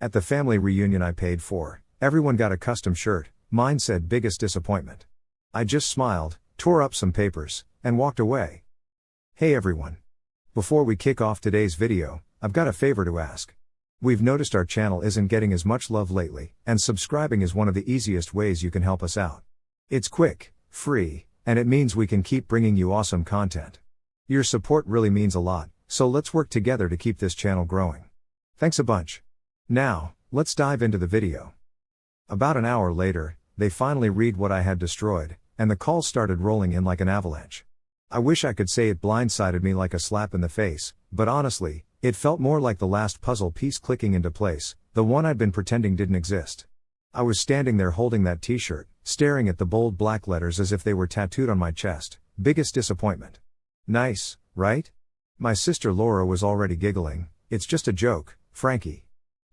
At the family reunion I paid for, everyone got a custom shirt, mine said biggest disappointment. I just smiled, tore up some papers, and walked away. Hey everyone. Before we kick off today's video, I've got a favor to ask. We've noticed our channel isn't getting as much love lately, and subscribing is one of the easiest ways you can help us out. It's quick, free, and it means we can keep bringing you awesome content. Your support really means a lot, so let's work together to keep this channel growing. Thanks a bunch. Now, let's dive into the video. About an hour later, they finally read what I had destroyed, and the calls started rolling in like an avalanche. I wish I could say it blindsided me like a slap in the face, but honestly, it felt more like the last puzzle piece clicking into place, the one I'd been pretending didn't exist. I was standing there holding that t-shirt, staring at the bold black letters as if they were tattooed on my chest. Biggest disappointment. Nice, right? My sister Laura was already giggling. It's just a joke, Frankie.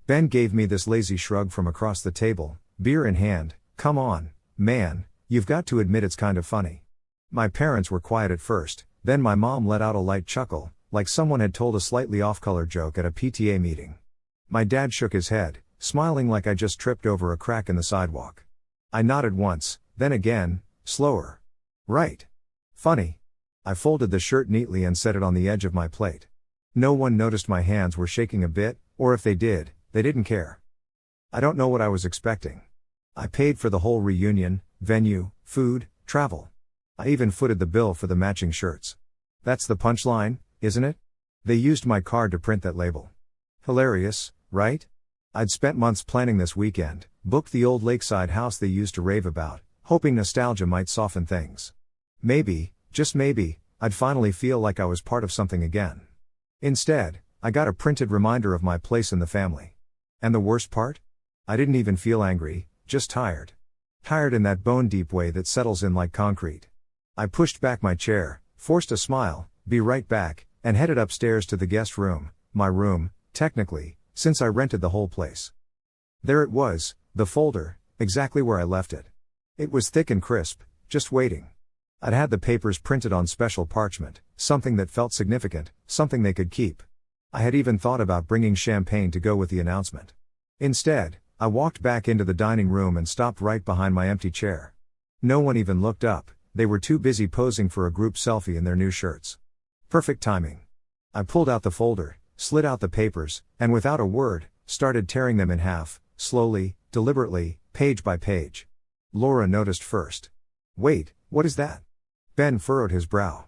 Ben gave me this lazy shrug from across the table, beer in hand. Come on, man, you've got to admit it's kind of funny. My parents were quiet at first, then my mom let out a light chuckle, like someone had told a slightly off-color joke at a PTA meeting. My dad shook his head, smiling like I just tripped over a crack in the sidewalk. I nodded once, then again, slower. Right. Funny. I folded the shirt neatly and set it on the edge of my plate. No one noticed my hands were shaking a bit, or if they did, they didn't care. I don't know what I was expecting. I paid for the whole reunion, venue, food, travel. I even footed the bill for the matching shirts. That's the punchline, isn't it? They used my card to print that label. Hilarious, right? I'd spent months planning this weekend, booked the old lakeside house they used to rave about, hoping nostalgia might soften things. Maybe, just maybe, I'd finally feel like I was part of something again. Instead, I got a printed reminder of my place in the family. And the worst part? I didn't even feel angry, just tired. Tired in that bone-deep way that settles in like concrete. I pushed back my chair, forced a smile, be right back, and headed upstairs to the guest room, my room, technically, since I rented the whole place. There it was, the folder, exactly where I left it. It was thick and crisp, just waiting. I'd had the papers printed on special parchment, something that felt significant, something they could keep. I had even thought about bringing champagne to go with the announcement. Instead, I walked back into the dining room and stopped right behind my empty chair. No one even looked up, they were too busy posing for a group selfie in their new shirts. Perfect timing. I pulled out the folder, slid out the papers, and without a word, started tearing them in half, slowly, deliberately, page by page. Laura noticed first. Wait, what is that? Ben furrowed his brow.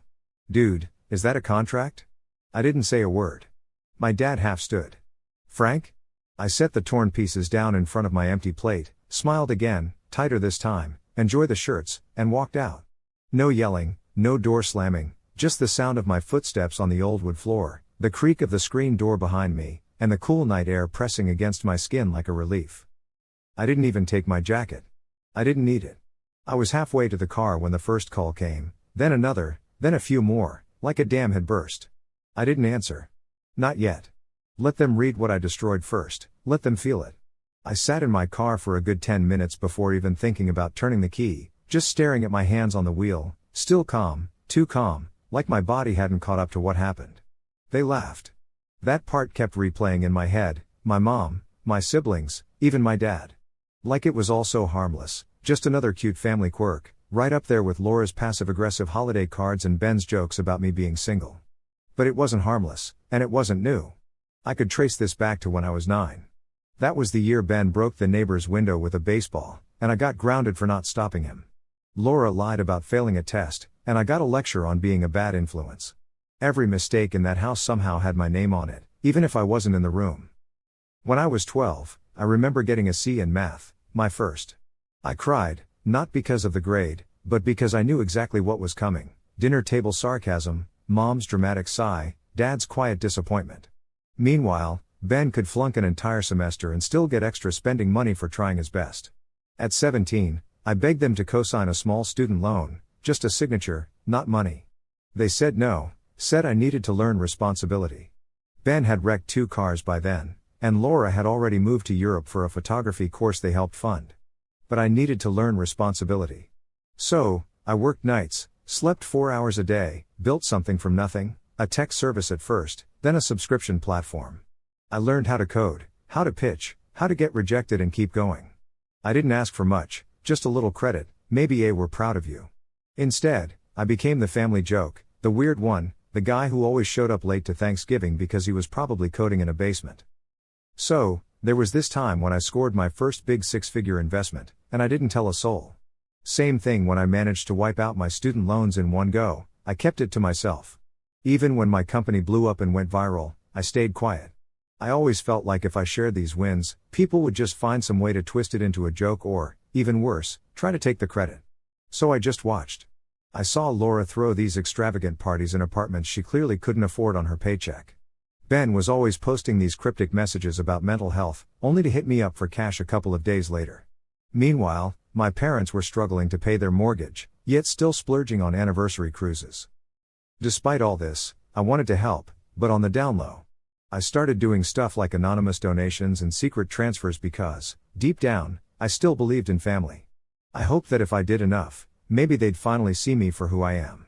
Dude, is that a contract? I didn't say a word. My dad half stood. Frank? I set the torn pieces down in front of my empty plate, smiled again, tighter this time, enjoy the shirts, and walked out. No yelling, no door slamming, just the sound of my footsteps on the old wood floor, the creak of the screen door behind me, and the cool night air pressing against my skin like a relief. I didn't even take my jacket. I didn't need it. I was halfway to the car when the first call came, then another, then a few more, like a dam had burst. I didn't answer. Not yet. Let them read what I destroyed first, let them feel it. I sat in my car for a good 10 minutes before even thinking about turning the key, just staring at my hands on the wheel, still calm, too calm, like my body hadn't caught up to what happened. They laughed. That part kept replaying in my head, my mom, my siblings, even my dad. Like it was all so harmless, just another cute family quirk, right up there with Laura's passive-aggressive holiday cards and Ben's jokes about me being single. But it wasn't harmless, and it wasn't new. I could trace this back to when I was 9. That was the year Ben broke the neighbor's window with a baseball, and I got grounded for not stopping him. Laura lied about failing a test, and I got a lecture on being a bad influence. Every mistake in that house somehow had my name on it, even if I wasn't in the room. When I was 12, I remember getting a C in math, my first. I cried, not because of the grade, but because I knew exactly what was coming. Dinner table sarcasm, mom's dramatic sigh, dad's quiet disappointment. Meanwhile, Ben could flunk an entire semester and still get extra spending money for trying his best. At 17, I begged them to co-sign a small student loan, just a signature, not money. They said no, said I needed to learn responsibility. Ben had wrecked 2 cars by then, and Laura had already moved to Europe for a photography course they helped fund. But I needed to learn responsibility. So, I worked nights, slept 4 hours a day, built something from nothing, a tech service at first, then a subscription platform. I learned how to code, how to pitch, how to get rejected and keep going. I didn't ask for much, just a little credit, maybe we're proud of you. Instead, I became the family joke, the weird one, the guy who always showed up late to Thanksgiving because he was probably coding in a basement. So, there was this time when I scored my first big six-figure investment, and I didn't tell a soul. Same thing when I managed to wipe out my student loans in one go, I kept it to myself. Even when my company blew up and went viral, I stayed quiet. I always felt like if I shared these wins, people would just find some way to twist it into a joke or, even worse, try to take the credit. So I just watched. I saw Laura throw these extravagant parties in apartments she clearly couldn't afford on her paycheck. Ben was always posting these cryptic messages about mental health, only to hit me up for cash a couple of days later. Meanwhile, my parents were struggling to pay their mortgage, yet still splurging on anniversary cruises. Despite all this, I wanted to help, but on the down low. I started doing stuff like anonymous donations and secret transfers because, deep down, I still believed in family. I hoped that if I did enough, maybe they'd finally see me for who I am.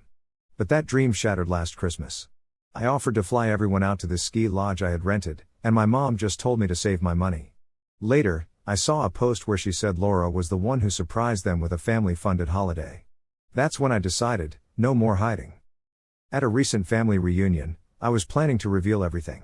But that dream shattered last Christmas. I offered to fly everyone out to this ski lodge I had rented, and my mom just told me to save my money. Later, I saw a post where she said Laura was the one who surprised them with a family-funded holiday. That's when I decided, no more hiding. At a recent family reunion, I was planning to reveal everything.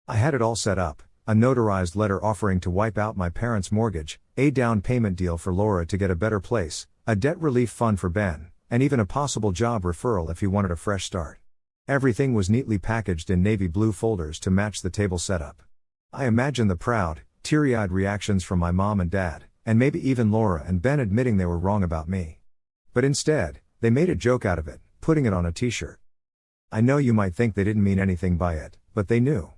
I had it all set up, a notarized letter offering to wipe out my parents' mortgage, a down payment deal for Laura to get a better place, a debt relief fund for Ben, and even a possible job referral if he wanted a fresh start. Everything was neatly packaged in navy blue folders to match the table setup. I imagined the proud, teary-eyed reactions from my mom and dad, and maybe even Laura and Ben admitting they were wrong about me. But instead, they made a joke out of it, putting it on a t-shirt. I know you might think they didn't mean anything by it, but they knew.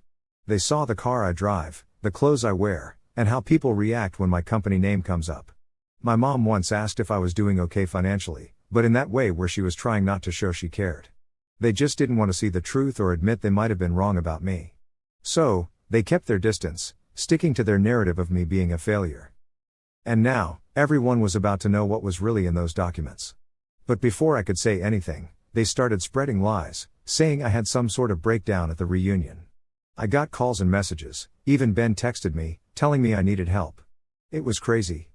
They saw the car I drive, the clothes I wear, and how people react when my company name comes up. My mom once asked if I was doing okay financially, but in that way where she was trying not to show she cared. They just didn't want to see the truth or admit they might have been wrong about me. So, they kept their distance, sticking to their narrative of me being a failure. And now, everyone was about to know what was really in those documents. But before I could say anything, they started spreading lies, saying I had some sort of breakdown at the reunion. I got calls and messages, even Ben texted me, telling me I needed help. It was crazy.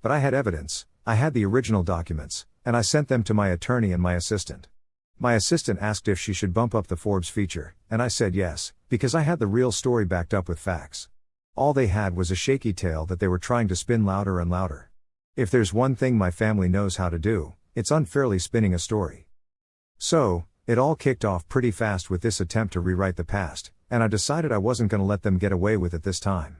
But I had evidence, I had the original documents, and I sent them to my attorney and my assistant. My assistant asked if she should bump up the Forbes feature, and I said yes, because I had the real story backed up with facts. All they had was a shaky tale that they were trying to spin louder and louder. If there's one thing my family knows how to do, it's unfairly spinning a story. So, it all kicked off pretty fast with this attempt to rewrite the past, and I decided I wasn't going to let them get away with it this time.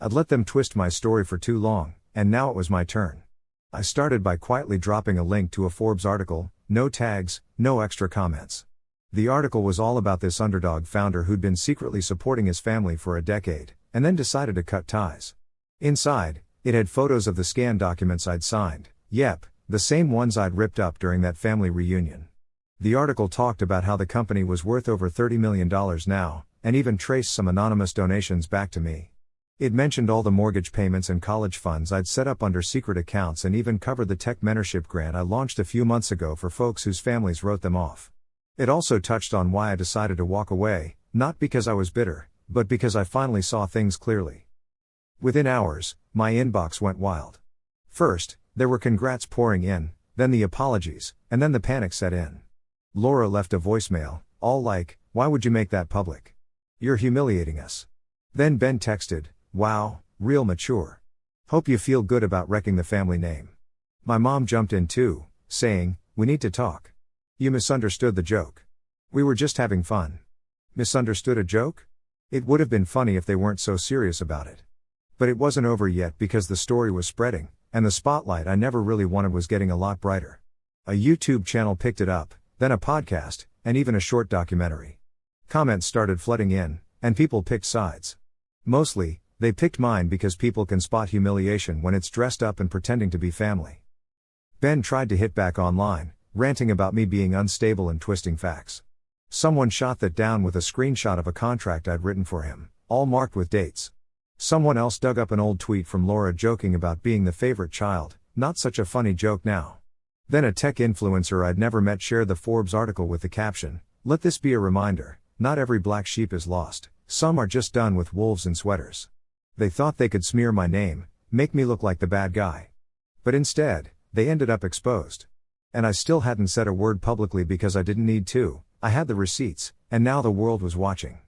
I'd let them twist my story for too long, and now it was my turn. I started by quietly dropping a link to a Forbes article, no tags, no extra comments. The article was all about this underdog founder who'd been secretly supporting his family for a decade, and then decided to cut ties. Inside, it had photos of the scanned documents I'd signed, yep, the same ones I'd ripped up during that family reunion. The article talked about how the company was worth over $30 million now, and even traced some anonymous donations back to me. It mentioned all the mortgage payments and college funds I'd set up under secret accounts and even covered the tech mentorship grant I launched a few months ago for folks whose families wrote them off. It also touched on why I decided to walk away, not because I was bitter, but because I finally saw things clearly. Within hours, my inbox went wild. First, there were congrats pouring in, then the apologies, and then the panic set in. Laura left a voicemail, all like, "Why would you make that public? You're humiliating us." Then Ben texted, "Wow, real mature. Hope you feel good about wrecking the family name." My mom jumped in too, saying, "We need to talk. You misunderstood the joke. We were just having fun." Misunderstood a joke? It would have been funny if they weren't so serious about it. But it wasn't over yet because the story was spreading, and the spotlight I never really wanted was getting a lot brighter. A YouTube channel picked it up, then a podcast, and even a short documentary. Comments started flooding in, and people picked sides. Mostly, they picked mine because people can spot humiliation when it's dressed up and pretending to be family. Ben tried to hit back online, ranting about me being unstable and twisting facts. Someone shot that down with a screenshot of a contract I'd written for him, all marked with dates. Someone else dug up an old tweet from Laura joking about being the favorite child, not such a funny joke now. Then a tech influencer I'd never met shared the Forbes article with the caption, "Let this be a reminder, not every black sheep is lost, some are just done with wolves in sweaters." They thought they could smear my name, make me look like the bad guy. But instead, they ended up exposed. And I still hadn't said a word publicly because I didn't need to. I had the receipts, and now the world was watching.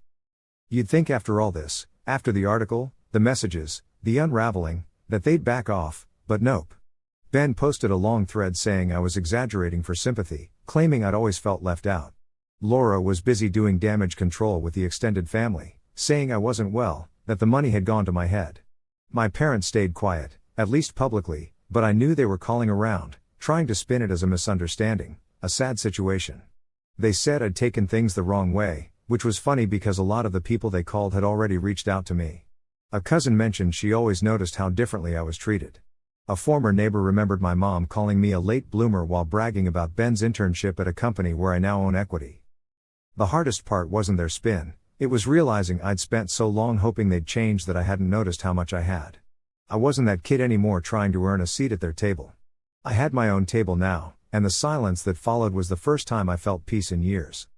You'd think after all this, after the article, the messages, the unraveling, that they'd back off, but nope. Ben posted a long thread saying I was exaggerating for sympathy, claiming I'd always felt left out. Laura was busy doing damage control with the extended family, saying I wasn't well, that the money had gone to my head. My parents stayed quiet, at least publicly, but I knew they were calling around, trying to spin it as a misunderstanding, a sad situation. They said I'd taken things the wrong way, which was funny because a lot of the people they called had already reached out to me. A cousin mentioned she always noticed how differently I was treated. A former neighbor remembered my mom calling me a late bloomer while bragging about Ben's internship at a company where I now own equity. The hardest part wasn't their spin, it was realizing I'd spent so long hoping they'd change that I hadn't noticed how much I had. I wasn't that kid anymore trying to earn a seat at their table. I had my own table now, and the silence that followed was the first time I felt peace in years.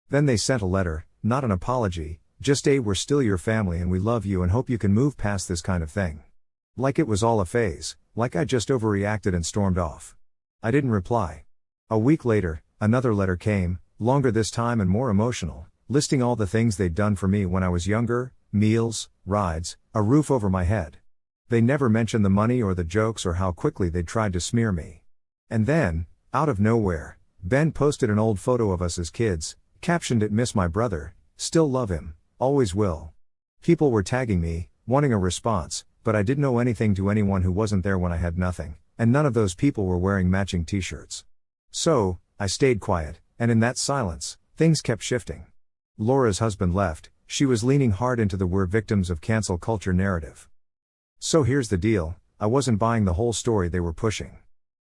Then they sent a letter, not an apology, just a "we're still your family and we love you and hope you can move past this kind of thing." Like it was all a phase, like I just overreacted and stormed off. I didn't reply. A week later, another letter came, longer this time and more emotional, listing all the things they'd done for me when I was younger: meals, rides, a roof over my head. They never mentioned the money or the jokes or how quickly they'd tried to smear me. And then, out of nowhere, Ben posted an old photo of us as kids, captioned it "Miss my brother, still love him, always will." People were tagging me, wanting a response, but I didn't owe anything to anyone who wasn't there when I had nothing, and none of those people were wearing matching t-shirts. So, I stayed quiet, and in that silence, things kept shifting. Laura's husband left, she was leaning hard into the "we're victims of cancel culture" narrative. So here's the deal, I wasn't buying the whole story they were pushing.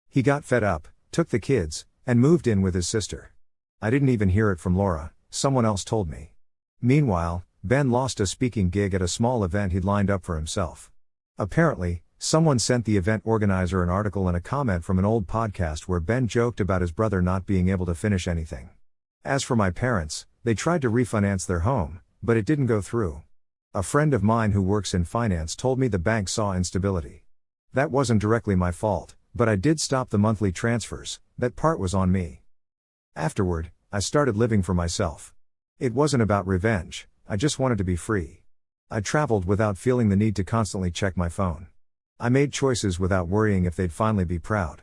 He got fed up, took the kids, and moved in with his sister. I didn't even hear it from Laura, someone else told me. Meanwhile, Ben lost a speaking gig at a small event he'd lined up for himself. Apparently, someone sent the event organizer an article and a comment from an old podcast where Ben joked about his brother not being able to finish anything. As for my parents, they tried to refinance their home, but it didn't go through. A friend of mine who works in finance told me the bank saw instability. That wasn't directly my fault, but I did stop the monthly transfers, that part was on me. Afterward, I started living for myself. It wasn't about revenge, I just wanted to be free. I traveled without feeling the need to constantly check my phone. I made choices without worrying if they'd finally be proud.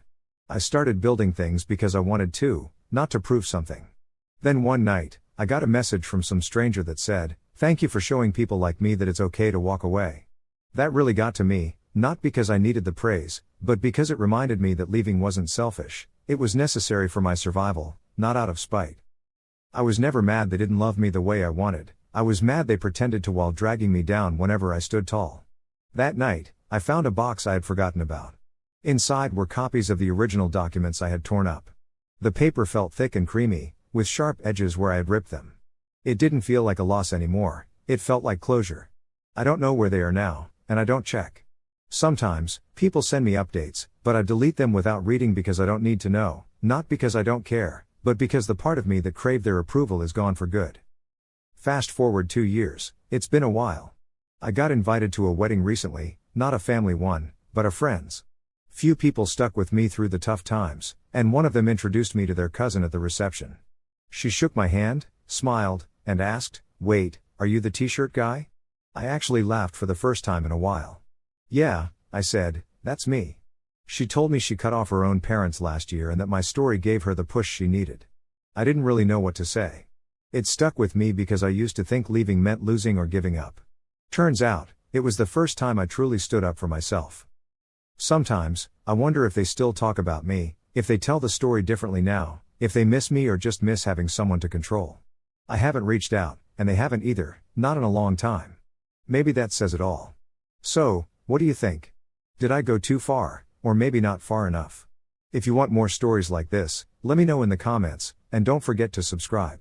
I started building things because I wanted to, not to prove something. Then one night, I got a message from some stranger that said, "Thank you for showing people like me that it's okay to walk away." That really got to me, not because I needed the praise, but because it reminded me that leaving wasn't selfish, it was necessary for my survival, not out of spite. I was never mad they didn't love me the way I wanted, I was mad they pretended to while dragging me down whenever I stood tall. That night, I found a box I had forgotten about. Inside were copies of the original documents I had torn up. The paper felt thick and creamy, with sharp edges where I had ripped them. It didn't feel like a loss anymore, it felt like closure. I don't know where they are now, and I don't check. Sometimes, people send me updates, but I delete them without reading because I don't need to know, not because I don't care, but because the part of me that craved their approval is gone for good. Fast forward 2 years, it's been a while. I got invited to a wedding recently, not a family one, but a friend's. Few people stuck with me through the tough times, and one of them introduced me to their cousin at the reception. She shook my hand, smiled, and asked, "Wait, are you the t-shirt guy?" I actually laughed for the first time in a while. "Yeah," I said, "that's me." She told me she cut off her own parents last year and that my story gave her the push she needed. I didn't really know what to say. It stuck with me because I used to think leaving meant losing or giving up. Turns out, it was the first time I truly stood up for myself. Sometimes, I wonder if they still talk about me, if they tell the story differently now, if they miss me or just miss having someone to control. I haven't reached out, and they haven't either, not in a long time. Maybe that says it all. So, what do you think? Did I go too far, or maybe not far enough? If you want more stories like this, let me know in the comments, and don't forget to subscribe.